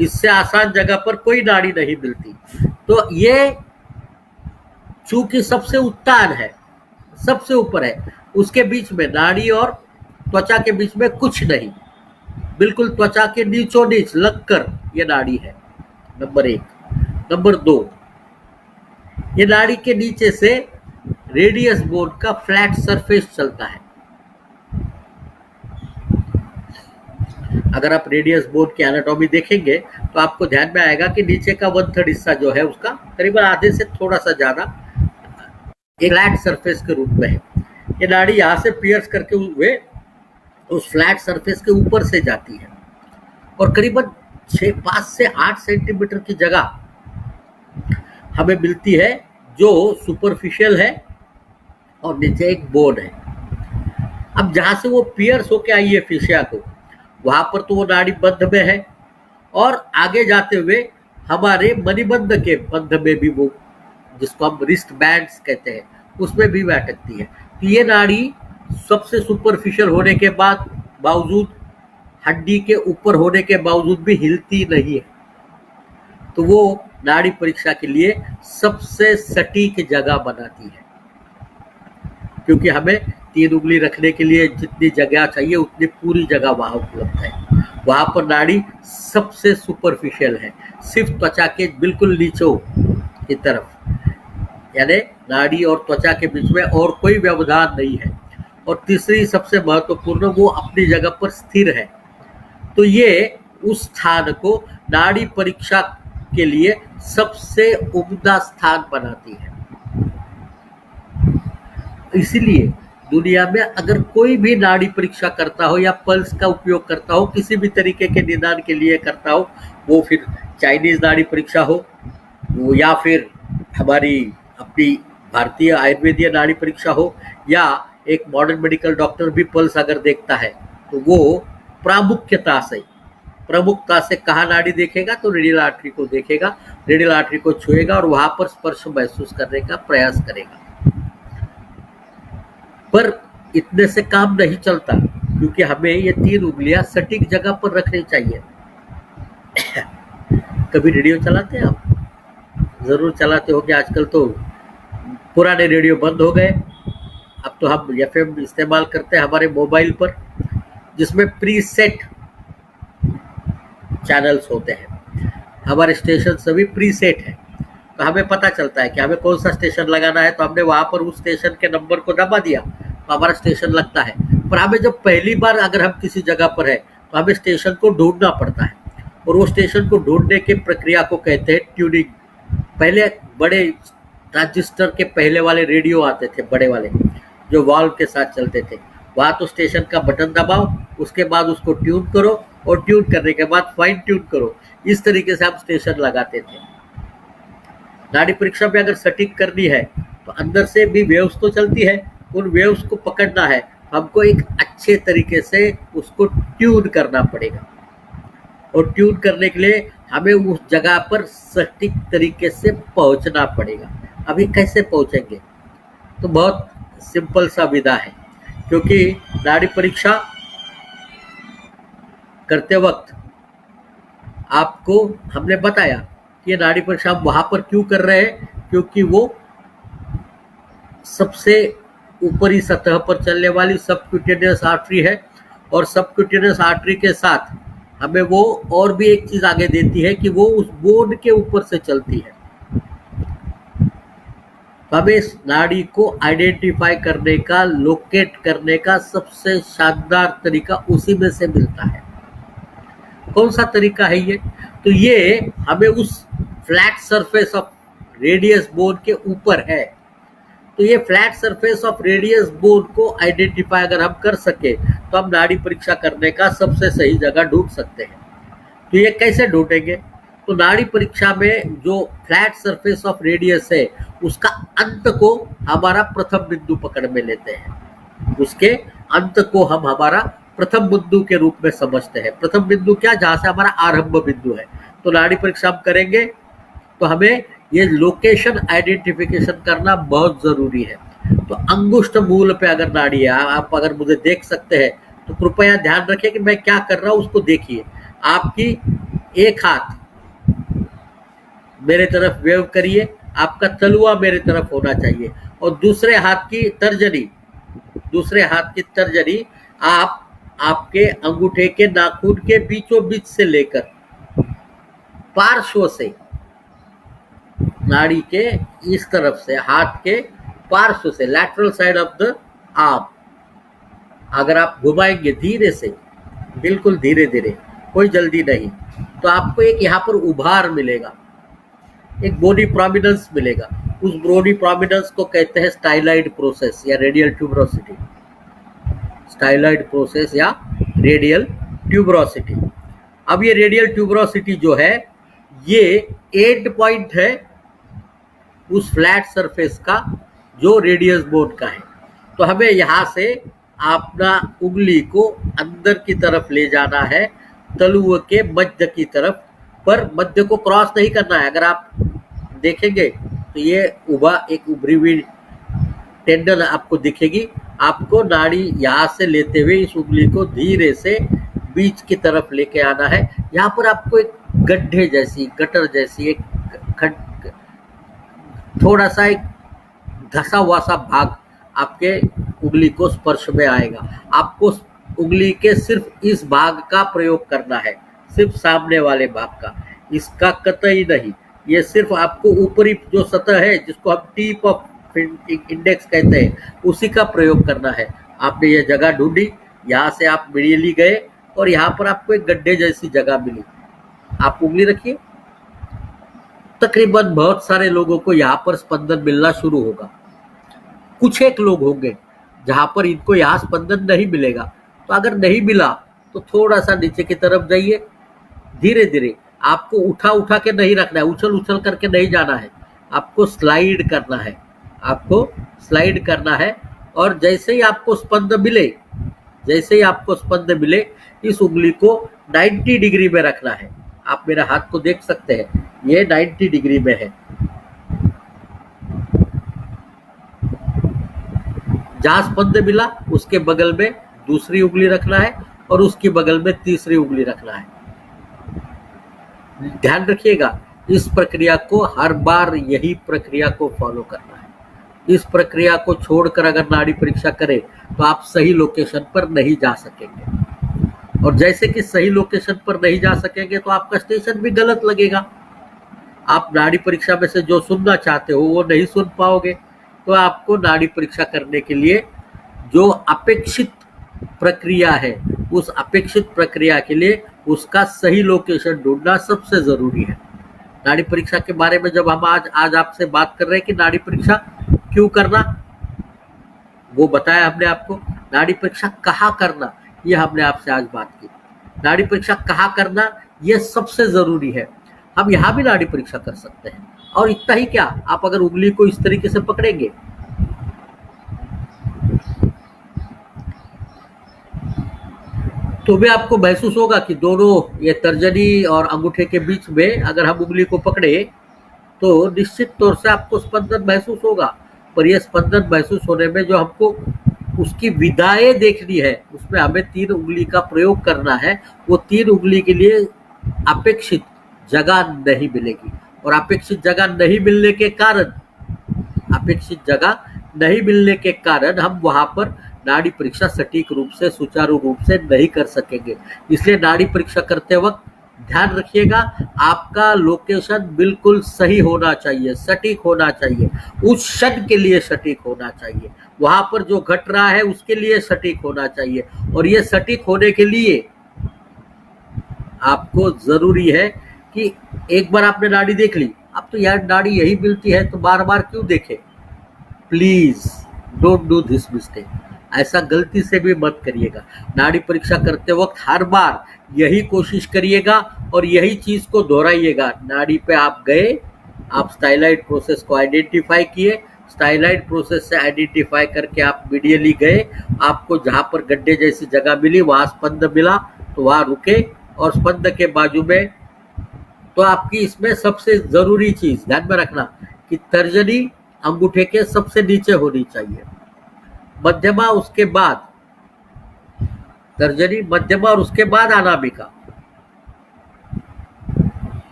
इससे आसान जगह पर कोई नाड़ी नहीं मिलती। तो ये चूंकि सबसे उत्तान है, सबसे ऊपर है, उसके बीच में नाड़ी और त्वचा के बीच में कुछ नहीं, बिल्कुल त्वचा के नीचों नीच लगकर ये नाड़ी है, नंबर 1। नंबर 2, ये नाड़ी के नीचे से रेडियस बोन का फ्लैट सरफेस चलता है। अगर आप रेडियस बोन की एनाटॉमी देखेंगे तो आपको ध्यान में आएगा कि नीचे का 1/3 हिस्सा जो है उसका करीबन आधे से थोड़ा सा ज्यादा एक फ्लैट सरफेस के रूप में है। ये नाड़ी यहाँ से पियर्स करके हुए उस फ्लैट सरफेस के ऊपर से जाती है और करीबन 5 से 8 सेंटीमीटर की जगह हमें मिलती है जो सुपरफिशियल है और नीचे एक बोन है। अब जहां से वो पियर्स होके आई है फिशिया को, वहां पर तो वो नाड़ी बंध में है और आगे जाते हुए हमारे मणिबंध के बंध में भी वो, जिसको हम रिस्ट बैंड्स कहते हैं, उसमें भी वह अटकती है। तो ये नाड़ी सबसे सुपरफिशियल होने के बावजूद हड्डी के ऊपर होने के बावजूद भी हिलती नहीं है। तो वो नाड़ी परीक्षा के लिए सबसे सटीक जगह बनाती है, क्योंकि हमें 3 उंगली रखने के लिए जितनी जगह चाहिए उतनी पूरी जगह वहां उपलब्ध है। वहां पर नाड़ी सबसे सुपरफिशियल है, सिर्फ त्वचा के बिल्कुल नीचों की तरफ, यानी नाड़ी और त्वचा के बीच में और कोई व्यवधान नहीं है। और तीसरी सबसे महत्वपूर्ण, वो अपनी जगह पर स्थिर है। तो ये उस स्थान को नाड़ी परीक्षा के लिए सबसे उम्दा स्थान बनाती है। इसीलिए दुनिया में अगर कोई भी नाड़ी परीक्षा करता हो या पल्स का उपयोग करता हो, किसी भी तरीके के निदान के लिए करता हो, वो फिर चाइनीज नाड़ी परीक्षा हो वो या फिर हमारी अपनी भारतीय आयुर्वेदीय नाड़ी परीक्षा हो, या एक मॉडर्न मेडिकल डॉक्टर भी पल्स अगर देखता है तो वो प्रमुखता से कहाँ नाड़ी देखेगा, तो रेडियल आर्टरी को देखेगा, रेडियल आर्टरी को छुएगा और वहां पर स्पर्श महसूस करने का प्रयास करेगा। पर इतने से काम नहीं चलता, क्योंकि हमें ये 3 उंगलियां सटीक जगह पर रखनी चाहिए। कभी रेडियो चलाते हैं आप? जरूर चलाते होंगे। आजकल तो पुराने रेडियो बंद हो गए, अब तो हम FM इस्तेमाल करते हैं हमारे मोबाइल पर, जिसमें प्रीसेट चैनल्स होते हैं। हमारे स्टेशन सभी प्रीसेट है, तो हमें पता चलता है कि हमें कौन सा स्टेशन लगाना है, तो हमने वहां पर उस स्टेशन के नंबर को दबा दिया तो हमारा स्टेशन लगता है। पर हमें जब पहली बार अगर हम किसी जगह पर है तो हमें स्टेशन को ढूंढना पड़ता है, और वो स्टेशन को ढूंढने की प्रक्रिया को कहते हैं ट्यूनिंग। पहले बड़े ट्रांजिस्टर के पहले वाले रेडियो आते थे, बड़े वाले जो वाल्व के साथ चलते थे, वहां तो स्टेशन का बटन दबाओ, उसके बाद उसको ट्यून करो और ट्यून करने के बाद फाइन ट्यून करो। इस तरीके से हम स्टेशन लगाते थे। नाड़ी परीक्षा में अगर सटीक करनी है तो अंदर से भी वेव्स तो चलती है, उन वेव्स को पकड़ना है, हमको एक अच्छे तरीके से उसको ट्यून करना पड़ेगा। और ट्यून करने के लिए हमें उस जगह पर सटीक तरीके से पहुंचना पड़ेगा। अभी कैसे पहुंचेंगे? तो बहुत सिंपल सा विधा है, क्योंकि नाड़ी परीक्षा करते वक्त आपको हमने बताया कि ये नाड़ी परीक्षा हम वहां पर क्यों कर रहे हैं, क्योंकि वो सबसे ऊपरी सतह पर चलने वाली सबक्यूटेनियस आर्टरी है, और सबक्यूटेनियस आर्टरी के साथ हमें वो और भी एक चीज आगे देती है कि वो उस बोन के ऊपर से चलती है। हमें इस नाड़ी को आइडेंटिफाई करने का, लोकेट करने का सबसे शानदार तरीका उसी में से मिलता है। कौन सा तरीका है ये? तो ये हमें उस flat surface of radius bone के ऊपर है। तो ये flat surface of radius bone को आइडेंटिफाई अगर हम कर सके तो हम नाड़ी परीक्षा करने का सबसे सही जगह ढूंढ सकते हैं। तो ये कैसे ढूंढेंगे? तो नाड़ी परीक्षा में जो फ्लैट सरफेस ऑफ रेडियस है उसका अंत को हमारा प्रथम बिंदु पकड़ में लेते हैं। उसके अंत को हम हमारा प्रथम बिंदु के रूप में समझते हैं। प्रथम बिंदु क्या? जहां से हमारा आरंभ बिंदु है। तो नाड़ी परीक्षा हम करेंगे तो हमें ये लोकेशन आइडेंटिफिकेशन करना बहुत जरूरी है। तो अंगुष्ठ मूल पे अगर नाड़ी है, आप अगर मुझे देख सकते हैं तो कृपया ध्यान रखें कि मैं क्या कर रहा हूं, उसको देखिए। आपकी एक हाथ मेरे तरफ वेव करिए, आपका तलुआ मेरे तरफ होना चाहिए, और दूसरे हाथ की तर्जनी आप आपके अंगूठे के नाखून के बीचों बीच से लेकर पार्श्व से, नाड़ी के इस तरफ से, हाथ के पार्श्व से, lateral side of the arm, अगर आप घुमाएंगे धीरे से, बिल्कुल धीरे धीरे, कोई जल्दी नहीं, तो आपको एक यहाँ पर उभार मिलेगा, एक बोनी प्रोमिनेंस मिलेगा। उस बोनी प्रोमिनेंस को कहते हैं स्टाइलाइड प्रोसेस या रेडियल ट्यूबरोसिटी, स्टाइलाइड प्रोसेस या रेडियल ट्यूबरोसिटी। अब ये रेडियल ट्यूबरोसिटी जो है, ये एंड पॉइंट है उस फ्लैट सरफेस का जो रेडियस बोन का है। तो हमें यहाँ से अपना उंगली को अंदर की तरफ ले जाना है, तलुओं के मध्य की तरफ, पर मध्य को क्रॉस नहीं करना है। अगर आप देखेंगे तो ये एक उभरी हुई टेंडन आपको दिखेगी। आपको नाड़ी यहाँ से लेते हुए इस उंगली को धीरे से बीच की तरफ लेके आना है। यहाँ पर आपको एक गड्ढे जैसी, गटर जैसी एक थोड़ा सा एक धसा हुआ सा भाग आपके उंगली को स्पर्श में आएगा। आपको उंगली के सिर्फ इस भाग का प्रयोग करना है, सिर्फ सामने वाले भाग का, इसका कतई नहीं। ये सिर्फ आपको ऊपरी जो सतह है, जिसको हम टिप ऑफ इंडेक्स कहते हैं, उसी का प्रयोग करना है। आपने ये जगह ढूंढी, यहाँ से आप मीडियली गए और यहाँ पर आपको एक गड्ढे जैसी जगह मिली। आप उंगली रखिए, तकरीबन बहुत सारे लोगों को यहाँ पर स्पंदन मिलना शुरू होगा। कुछ एक लोग होंगे जहाँ पर इनको यहाँ स्पंदन नहीं मिलेगा। तो अगर नहीं मिला तो थोड़ा सा नीचे की तरफ जाइए, धीरे धीरे। आपको उठा उठा के नहीं रखना है, उछल उछल करके नहीं जाना है, आपको स्लाइड करना है, आपको स्लाइड करना है। और जैसे ही आपको स्पंद मिले, जैसे ही आपको स्पंद मिले, इस उंगली को 90 डिग्री में रखना है। आप मेरा हाथ को देख सकते हैं, ये 90 डिग्री में है। जहां स्पंद मिला उसके बगल में दूसरी उंगली रखना है और उसके बगल में तीसरी उंगली रखना है। ध्यान रखिएगा, इस प्रक्रिया को हर बार यही प्रक्रिया को फॉलो करना है। इस प्रक्रिया को छोड़कर अगर नाड़ी परीक्षा करें तो आप सही लोकेशन पर नहीं जा सकेंगे, और जैसे कि सही लोकेशन पर नहीं जा सकेंगे तो आपका स्टेशन भी गलत लगेगा। आप नाड़ी परीक्षा में से जो सुनना चाहते हो वो नहीं सुन पाओगे। तो आपको नाड़ी परीक्षा करने के लिए जो अपेक्षित प्रक्रिया है, उस अपेक्षित प्रक्रिया के लिए उसका सही लोकेशन ढूंढना सबसे जरूरी है। नाड़ी परीक्षा के बारे में जब हम आज आपसे बात कर रहे हैं कि नाड़ी परीक्षा क्यों करना, वो बताया हमने आपको। नाड़ी परीक्षा कहाँ करना, ये हमने आपसे आज बात की। नाड़ी परीक्षा कहाँ करना, ये सबसे जरूरी है। हम यहाँ भी नाड़ी परीक्षा कर सकते हैं, और इतना ही क्या, आप अगर उंगली को इस तरीके से पकड़ेंगे तो भी आपको महसूस होगा कि दोनों ये तर्जनी और अंगूठे के बीच में अगर हम उंगली को पकड़े तो निश्चित तौर से आपको स्पंदन महसूस होगा। पर यह स्पंदन महसूस होने में जो हमको उसकी विदाएं देखनी है, उसमें हमें 3 उंगली का प्रयोग करना है। वो 3 उंगली के लिए अपेक्षित जगह नहीं मिलेगी, और अपेक्षित जगह नहीं मिलने के कारण हम वहां पर नाड़ी परीक्षा सटीक रूप से, सुचारू रूप से नहीं कर सकेंगे। इसलिए नाड़ी परीक्षा करते वक्त ध्यान रखिएगा, आपका लोकेशन बिल्कुल सही होना चाहिए, सटीक होना चाहिए, उस क्षण के लिए सटीक होना चाहिए, वहां पर जो घट रहा है उसके लिए सटीक होना चाहिए। और ये सटीक होने के लिए आपको जरूरी है कि एक बार आपने नाड़ी देख ली, अब तो यार नाड़ी यही मिलती है तो बार बार क्यों देखें। Please don't do this mistake, ऐसा गलती से भी मत करिएगा। नाड़ी परीक्षा करते वक्त हर बार यही कोशिश करिएगा और यही चीज को दोहराइएगा। नाड़ी पे आप गए, आप स्टाइलाइड प्रोसेस को आइडेंटिफाई किए, स्टाइलाइड प्रोसेस से आइडेंटिफाई करके आप मीडियली गए, आपको जहां पर गड्ढे जैसी जगह मिली वहां स्पंद मिला तो वहां रुके, और स्पंद के बाजू में तो आपकी इसमें सबसे जरूरी चीज ध्यान में रखना कि तर्जनी अंगूठे के सबसे नीचे होनी चाहिए, मध्यमा उसके बाद, तर्जनी मध्यमा और उसके बाद अनामिका।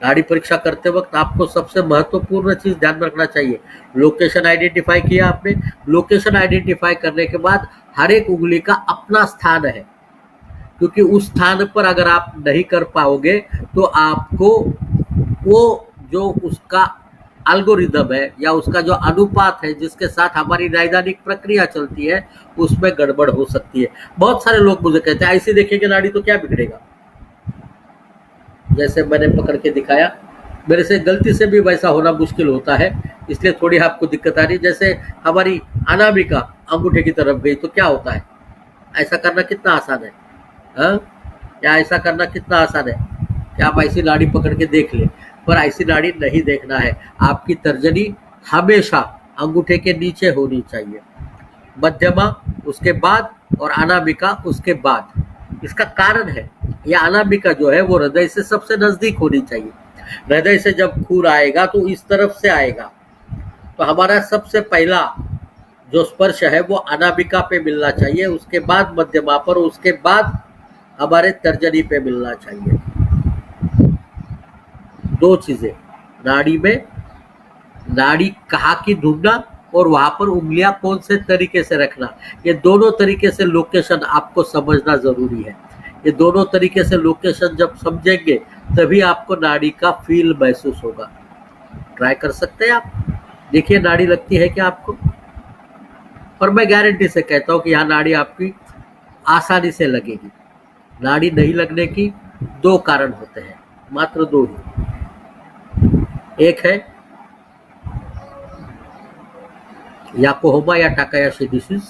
नाड़ी परीक्षा करते वक्त आपको सबसे महत्वपूर्ण चीज ध्यान में रखना चाहिए, लोकेशन आइडेंटिफाई किया आपने, लोकेशन आइडेंटिफाई करने के बाद हर एक उंगली का अपना स्थान है, क्योंकि उस स्थान पर अगर आप नहीं कर पाओगे तो आपको वो जो उसका एल्गोरिदम है या उसका जो अनुपात है जिसके साथ हमारी नैदानिक प्रक्रिया चलती है उसमें गड़बड़ हो सकती है। बहुत सारे लोग मुझे कहते हैं ऐसे देखेंगे नाड़ी तो क्या बिगड़ेगा, जैसे मैंने पकड़ के दिखाया, मेरे से गलती से भी वैसा होना मुश्किल होता है, इसलिए थोड़ी आपको दिक्कत आ रही। जैसे हमारी अनामिका अंगूठे की तरफ गई तो क्या होता है, ऐसा करना कितना आसान है, हाँ? या ऐसा करना कितना आसान है कि आप ऐसी नाड़ी पकड़ के देख ले, पर ऐसी नाड़ी नहीं देखना है। आपकी तर्जनी हमेशा अंगूठे के नीचे होनी चाहिए, मध्यमा उसके बाद और अनामिका उसके बाद। इसका कारण है यह अनामिका जो है वो हृदय से सबसे नजदीक होनी चाहिए। हृदय से जब खून आएगा तो इस तरफ से आएगा, तो हमारा सबसे पहला जो स्पर्श है वो अनामिका पे मिलना चाहिए, उसके बाद मध्यमा पर, उसके बाद हमारे तर्जनी पे मिलना चाहिए। दो चीजें, नाड़ी में नाड़ी कहाँ की ढूंढना और वहां पर उंगलियां कौन से तरीके से रखना, ये दोनों तरीके से लोकेशन आपको समझना जरूरी है। ये दोनों तरीके से लोकेशन जब समझेंगे तभी आपको नाड़ी का फील महसूस होगा। ट्राई कर सकते हैं आप, देखिए नाड़ी लगती है क्या आपको, और मैं गारंटी से कहता हूँ कि यहाँ नाड़ी आपकी आसानी से लगेगी। नाड़ी नहीं लगने की दो कारण होते हैं, मात्र दो ही। एक है याकोहामा या टाकायाशी डिसीज,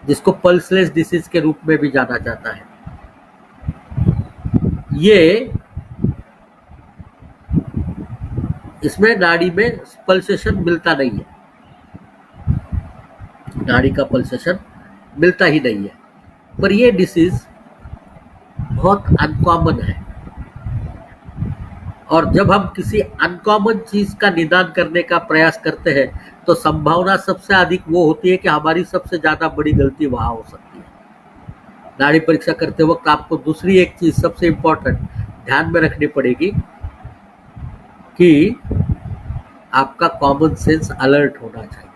जिसको पल्सलेस डिसीज के रूप में भी जाना जाता है। ये इसमें नाड़ी में पल्सेशन मिलता नहीं है, नाड़ी का पल्सेशन मिलता ही नहीं है। पर ये डिसीज बहुत अनकॉमन है, और जब हम किसी अनकॉमन चीज का निदान करने का प्रयास करते हैं तो संभावना सबसे अधिक वो होती है कि हमारी सबसे ज्यादा बड़ी गलती वहां हो सकती है। नाड़ी परीक्षा करते वक्त आपको दूसरी एक चीज सबसे इंपॉर्टेंट ध्यान में रखनी पड़ेगी कि आपका कॉमन सेंस अलर्ट होना चाहिए।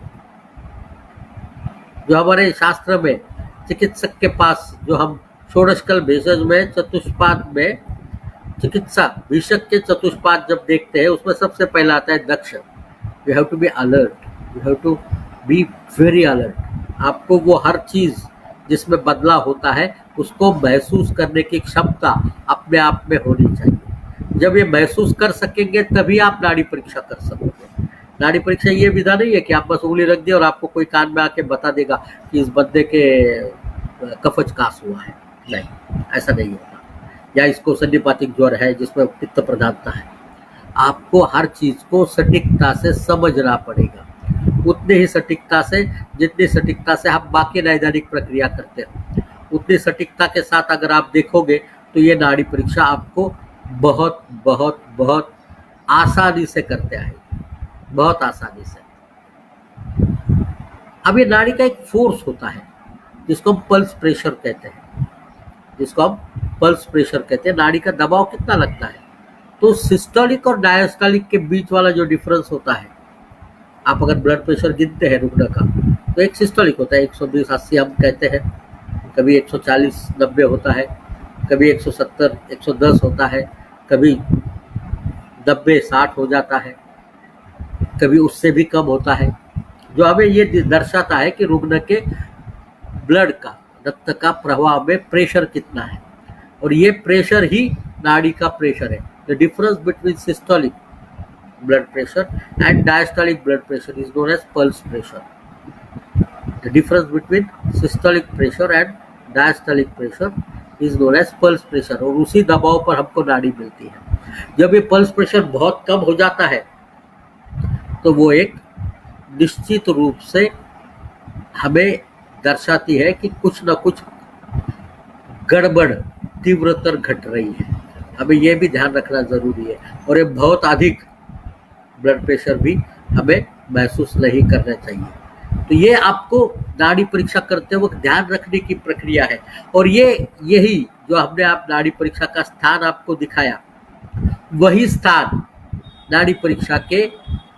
जो हमारे शास्त्र में चिकित्सक के पास जो हम षोडशकल भेषज में चतुष्पाद में चिकित्सा विशक के चतुष्पाद जब देखते हैं उसमें सबसे पहला आता है दक्ष। You have to be alert, you have to be very alert. आपको वो हर चीज जिसमें बदलाव होता है उसको महसूस करने की क्षमता अपने आप में होनी चाहिए। जब ये महसूस कर सकेंगे तभी आप नाड़ी परीक्षा कर सकोगे। नाड़ी परीक्षा ये विधा नहीं है कि आप बस उंगली रख दिए और आपको कोई कान में आके बता देगा कि इस बंदे के कफज कास हुआ है, नहीं, ऐसा नहीं होता। या इसको संधिपातिक ज्वर है जिसमें पित्त प्रधानता है। आपको हर चीज को सटीकता से समझना पड़ेगा, उतनी ही सटीकता से जितनी सटीकता से हम बाकी नैदानिक प्रक्रिया करते हैं, उतनी सटीकता के साथ अगर आप देखोगे तो ये नाड़ी परीक्षा आपको बहुत बहुत बहुत आसानी से करते आएगी, बहुत आसानी से। अब ये नाड़ी का एक फोर्स होता है जिसको हम पल्स प्रेशर कहते हैं, जिसको हम पल्स प्रेशर कहते हैं। नाड़ी का दबाव कितना लगता है, तो सिस्टोलिक और डायस्टोलिक के बीच वाला जो डिफरेंस होता है, आप अगर ब्लड प्रेशर गिनते हैं रुग्ण का तो एक सिस्टोलिक होता है 120-80 हम कहते हैं, कभी 140-90 होता है, कभी 170-110 होता है, कभी 90-60 हो जाता है, कभी उससे भी कम होता है, जो हमें ये दर्शाता है कि रुग्ण के ब्लड का, रक्त का प्रवाह में प्रेशर कितना है। और ये प्रेशर ही नाड़ी का प्रेशर है। The difference between systolic blood pressure and diastolic blood pressure is known as pulse pressure. The difference between systolic pressure and diastolic pressure is known as pulse pressure, और उसी दबाव पर हमको नाड़ी मिलती है। जब ये पल्स प्रेशर बहुत कम हो जाता है तो वो एक निश्चित रूप से हमें दर्शाती है कि कुछ न कुछ गड़बड़ तीव्रतर घट रही है। हमें यह भी ध्यान रखना जरूरी है, और ये बहुत अधिक ब्लड प्रेशर भी हमें महसूस नहीं करना चाहिए। तो ये आपको नाड़ी परीक्षा करते वक्त ध्यान रखने की प्रक्रिया है। और यही जो हमने आप नाड़ी परीक्षा का स्थान आपको दिखाया, वही स्थान नाड़ी परीक्षा के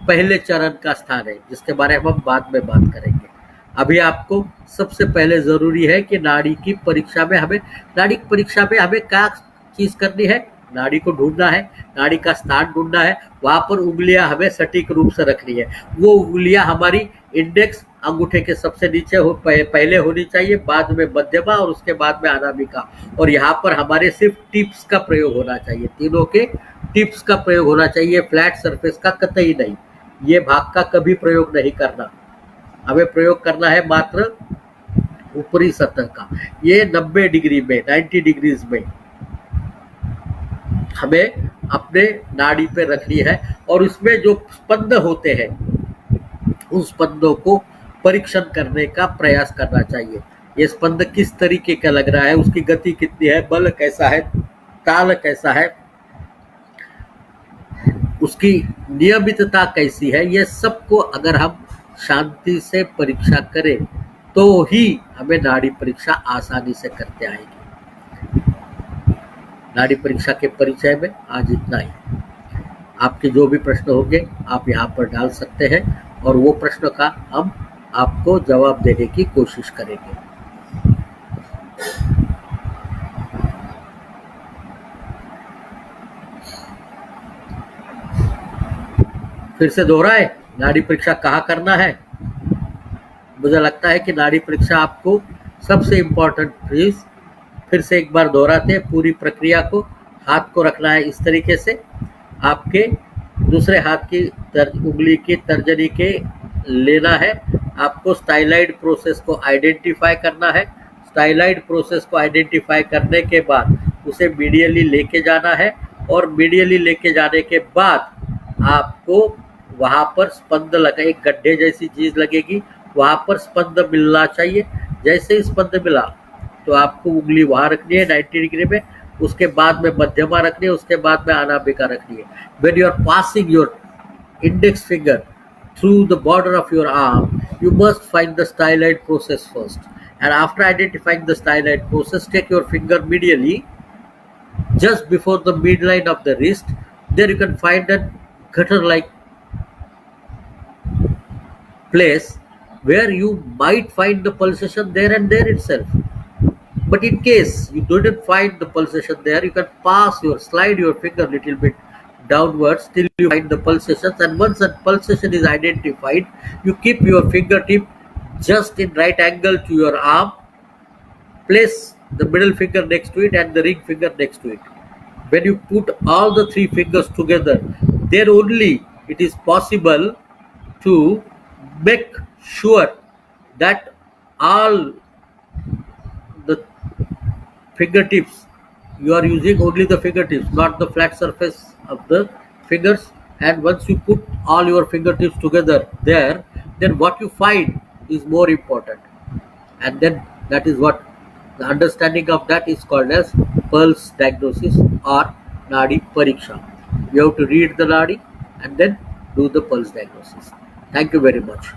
पहले चरण का स्थान है, जिसके बारे में हम बाद में बात करेंगे। अभी आपको सबसे पहले ज़रूरी है कि नाड़ी की परीक्षा में हमें क्या चीज़ करनी है, नाड़ी को ढूंढना है, नाड़ी का स्थान ढूंढना है, वहाँ पर उंगलियां हमें सटीक रूप से रखनी है। वो उंगलियां हमारी इंडेक्स अंगूठे के सबसे नीचे पहले होनी चाहिए, बाद में मध्यमा और उसके बाद में अनामिका, और यहाँ पर हमारे सिर्फ टिप्स का प्रयोग होना चाहिए, तीनों के टिप्स का प्रयोग होना चाहिए, फ्लैट सरफेस का कतई नहीं। ये भाग का कभी प्रयोग नहीं करना, हमें प्रयोग करना है मात्र ऊपरी सतह का। ये 90 डिग्री में, 90 डिग्रीज में हमें अपने नाड़ी पे रखनी है, और उसमें जो स्पंद होते हैं उस स्पंदों को परीक्षण करने का प्रयास करना चाहिए। ये स्पंद किस तरीके का लग रहा है, उसकी गति कितनी है, बल कैसा है, ताल कैसा है, उसकी नियमितता कैसी है, ये सबको अगर हम शांति से परीक्षा करें तो ही हमें नाड़ी परीक्षा आसानी से करते आएगी। नाड़ी परीक्षा के परिचय में आज इतना ही। आपके जो भी प्रश्न होंगे आप यहाँ पर डाल सकते हैं, और वो प्रश्न का हम आपको जवाब देने की कोशिश करेंगे। फिर से दोहराए, नाड़ी परीक्षा कहाँ करना है। मुझे लगता है कि नाड़ी परीक्षा आपको सबसे इम्पोर्टेंट चीज, फिर से एक बार दोहराते हैं पूरी प्रक्रिया को। हाथ को रखना है इस तरीके से, आपके दूसरे हाथ की उंगली की तर्जनी के लेना है, आपको स्टाइलाइड प्रोसेस को आइडेंटिफाई करना है। स्टाइलाइड प्रोसेस को आइडेंटिफाई करने के बाद उसे मीडियली लेके जाना है, और मीडियली लेके जाने के बाद आपको वहाँ पर स्पंद लगा, एक गड्ढे जैसी चीज लगेगी, वहाँ पर स्पंद मिलना चाहिए। जैसे ही स्पंद मिला तो आपको उंगली वहाँ रखनी है 90 डिग्री में, उसके बाद में मध्यमा रखनी है, उसके बाद में अनामिका रखनी है। When you are passing your index finger through the border of your arm, you must find the styloid process first. And after identifying the styloid process, take your finger medially just before the midline of the wrist. There you can find a gutter-like place where you might find the pulsation there and there itself. But in case you didn't find the pulsation there, you can slide your finger a little bit downwards till you find the pulsations, and once that pulsation is identified, you keep your fingertip just in right angle to your arm, place the middle finger next to it and the ring finger next to it. When you put all the three fingers together, then only it is possible to make sure that all the fingertips, you are using only the fingertips, not the flat surface of the fingers. And once you put all your fingertips together there, then what you find is more important. And then that is what the understanding of that is called as pulse diagnosis or Nadi Pariksha. You have to read the Nadi and then do the pulse diagnosis. Thank you very much.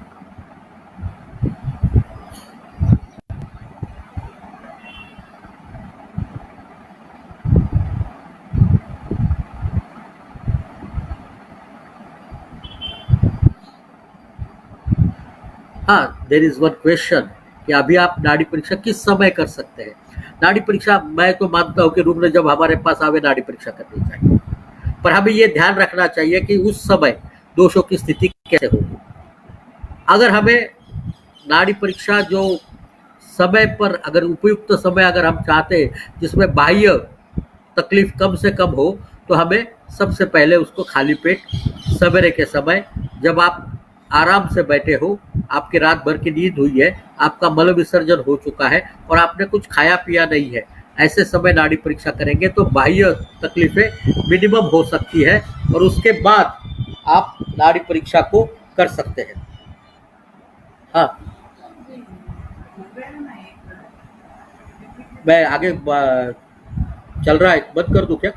हाँ, there is one question कि अभी आप नाड़ी परीक्षा किस समय कर सकते हैं। नाड़ी परीक्षा मैं तो मानता हूँ कि रुग्ण जब हमारे पास आवे नाड़ी परीक्षा करनी चाहिए, पर हमें ये ध्यान रखना चाहिए कि उस समय दोषों की स्थिति कैसे होगी। अगर हमें नाड़ी परीक्षा जो समय पर, अगर उपयुक्त समय अगर हम चाहते हैं जिसमें बाह्य तकलीफ कम से कम हो, तो हमें सबसे पहले उसको खाली पेट सवेरे के समय, जब आप आराम से बैठे हो, आपकी रात भर की नींद हुई है, आपका मल विसर्जन हो चुका है और आपने कुछ खाया पिया नहीं है, ऐसे समय नाड़ी परीक्षा करेंगे तो बाह्य तकलीफें मिनिमम हो सकती है, और उसके बाद आप नाड़ी परीक्षा को कर सकते हैं। हाँ, मैं आगे चल रहा है, बंद कर दूं क्या?